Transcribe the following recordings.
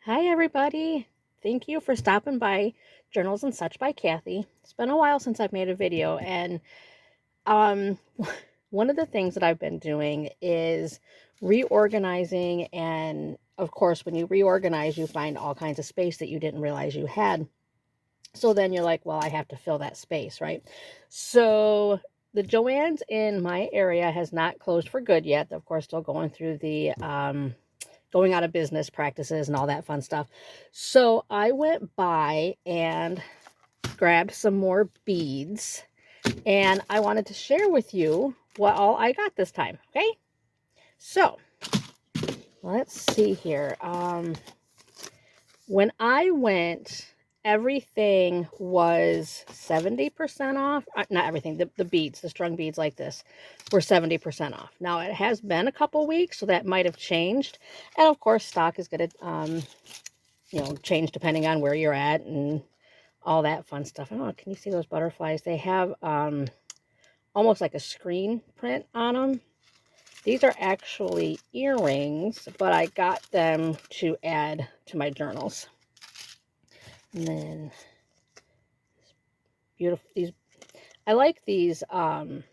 Hi, everybody. Thank you for stopping by Journals and Such by Kathy. It's been a while since I've made a video, and um, one of the things that I've been doing is reorganizing. And of course, when you reorganize, you find all kinds of space that you didn't realize you had. So then you're like, well, I have to fill that space, right? So the JoAnn's in my area has not closed for good yet. Of course, still going through the going out of business practices and all that fun stuff. So I went by and grabbed some more beads, and I wanted to share with you what all I got this time. Okay, so let's see here. When I went, everything was 70% off. Not everything, the beads, the strung beads like this were 70% off. Now, it has been a couple weeks, so that might have changed. And of course, stock is going to, change depending on where you're at and all that fun stuff. I don't know, can you see those butterflies? They have almost like a screen print on them. These are actually earrings, but I got them to add to my journals. And then beautiful, I like these kind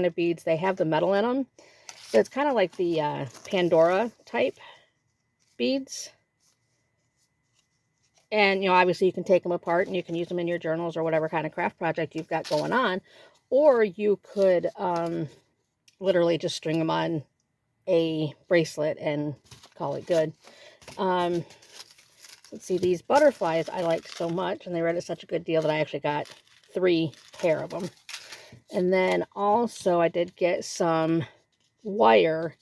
of beads. They have the metal in them. So it's kind of like the Pandora type beads. And, obviously you can take them apart and you can use them in your journals or whatever kind of craft project you've got going on. Or you could literally just string them on a bracelet and call it good. Let's see, these butterflies I like so much, and they were at such a good deal that I actually got 3 pair of them. And then also I did get some wire.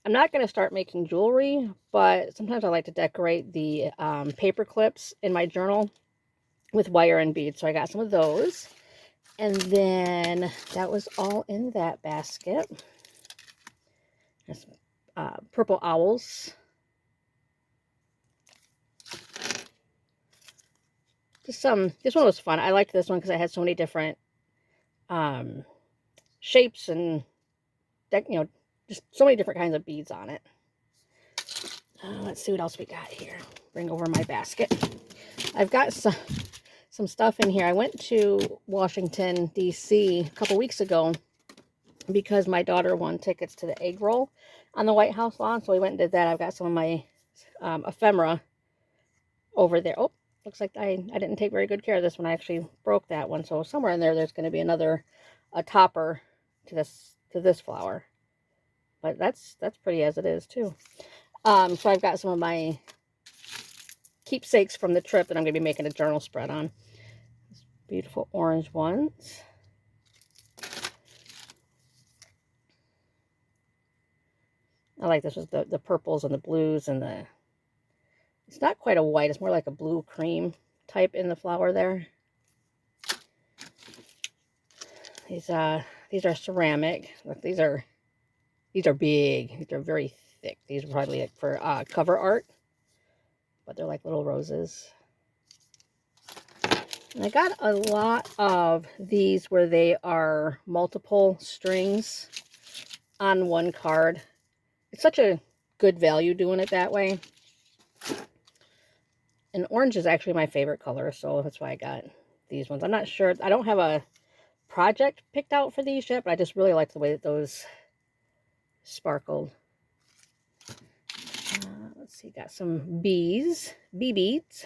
I'm not going to start making jewelry, but sometimes I like to decorate the paper clips in my journal with wire and beads. So I got some of those. And then that was all in that basket. There's purple owls. This one was fun. I liked this one because it had so many different shapes and, just so many different kinds of beads on it. Let's see what else we got here. Bring over my basket. I've got some stuff in here. I went to Washington, D.C. a couple weeks ago because my daughter won tickets to the egg roll on the White House lawn. So we went and did that. I've got some of my ephemera over there. Oh, looks like I didn't take very good care of this one. I actually broke that one. So somewhere in there's going to be a topper to this flower. But that's pretty as it is too. So I've got some of my keepsakes from the trip that I'm going to be making a journal spread on. These beautiful orange ones. I like this with the purples and the blues and it's not quite a white, it's more like a blue cream type in the flower there. These are ceramic. Look, these are big. These are very thick. These are probably like for cover art, but they're like little roses. And I got a lot of these where they are multiple strings on one card. It's such a good value doing it that way. And orange is actually my favorite color, so that's why I got these ones. I'm not sure. I don't have a project picked out for these yet, but I just really like the way that those sparkled. Let's see, got some bee beads.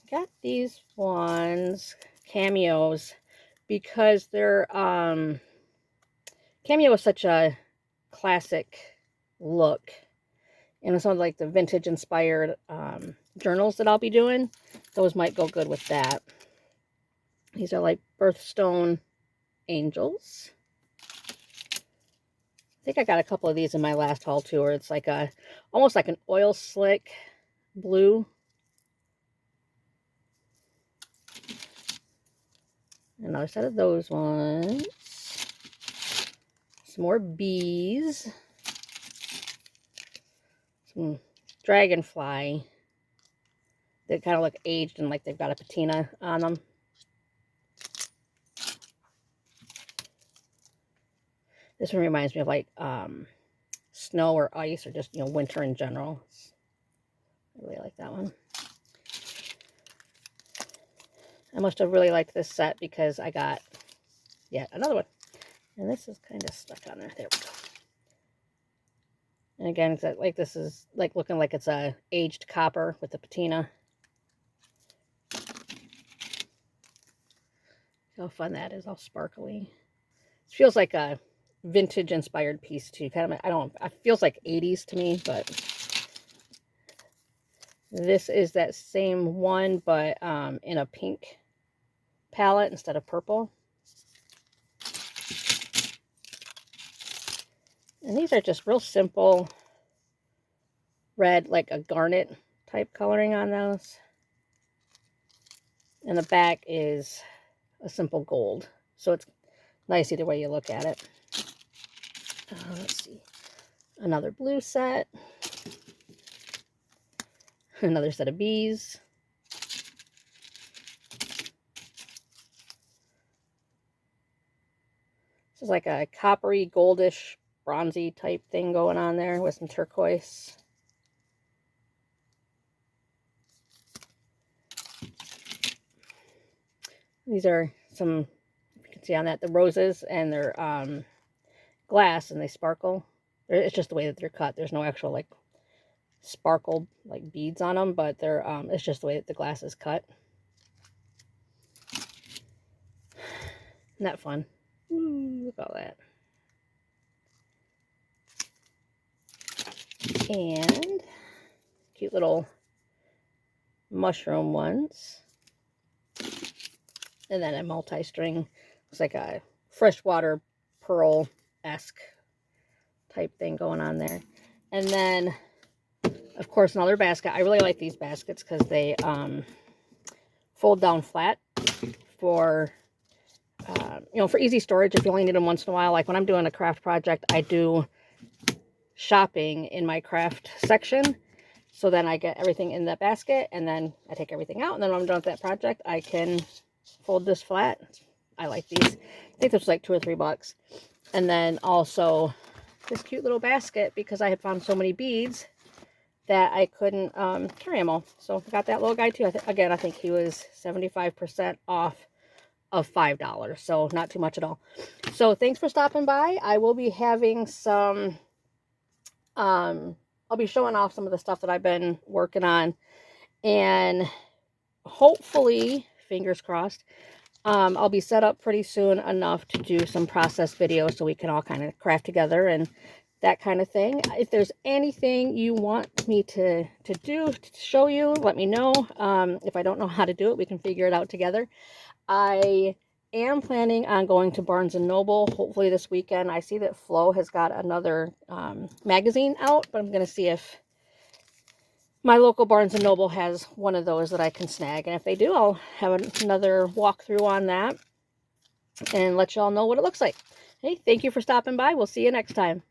Got these ones, cameos, because they're cameo is such a classic look. And some of like the vintage inspired journals that I'll be doing, those might go good with that. These are like birthstone angels. I think I got a couple of these in my last haul too, where it's like almost like an oil slick blue. Another set of those ones. Some more bees. Some dragonfly. They kind of look aged and like they've got a patina on them. This one reminds me of like snow or ice or just, you know, winter in general. I really like that one. I must have really liked this set because I got yet another one. And this is kind of stuck on there. There we go. And again, like this is like looking like it's a aged copper with the patina. How fun that is, all sparkly. It feels like a vintage inspired piece too. Kind of, it feels like 80s to me, but this is that same one, but in a pink palette instead of purple. And these are just real simple red, like a garnet type coloring on those. And the back is a simple gold. So it's nice either way you look at it. Let's see. Another blue set. Another set of bees. This is like a coppery, goldish, bronzy type thing going on there with some turquoise. These are some, you can see on that, the roses, and they're glass and they sparkle. It's just the way that they're cut. There's no actual like sparkle like beads on them, but they're it's just the way that the glass is cut. Isn't that fun? Ooh, look at all that. And cute little mushroom ones. And then a multi-string, looks like a freshwater pearl-esque type thing going on there. And then, of course, another basket. I really like these baskets because they fold down flat for, you know, for easy storage if you only need them once in a while. Like when I'm doing a craft project, I do shopping in my craft section. So then I get everything in that basket, and then I take everything out. And then when I'm done with that project, I can fold this flat. I like these. I think this was like $2 or $3. And then also this cute little basket because I had found so many beads that I couldn't carry them all. So I got that little guy too. Again, I think he was 75% off of $5. So not too much at all. So thanks for stopping by. I will be having some, I'll be showing off some of the stuff that I've been working on. And hopefully, fingers crossed, I'll be set up pretty soon enough to do some process videos so we can all kind of craft together and that kind of thing. If there's anything you want me to do, to show you, let me know. If I don't know how to do it, we can figure it out together. I am planning on going to Barnes & Noble, hopefully this weekend. I see that Flo has got another magazine out, but I'm going to see if my local Barnes & Noble has one of those that I can snag. And if they do, I'll have another walkthrough on that and let y'all know what it looks like. Hey, thank you for stopping by. We'll see you next time.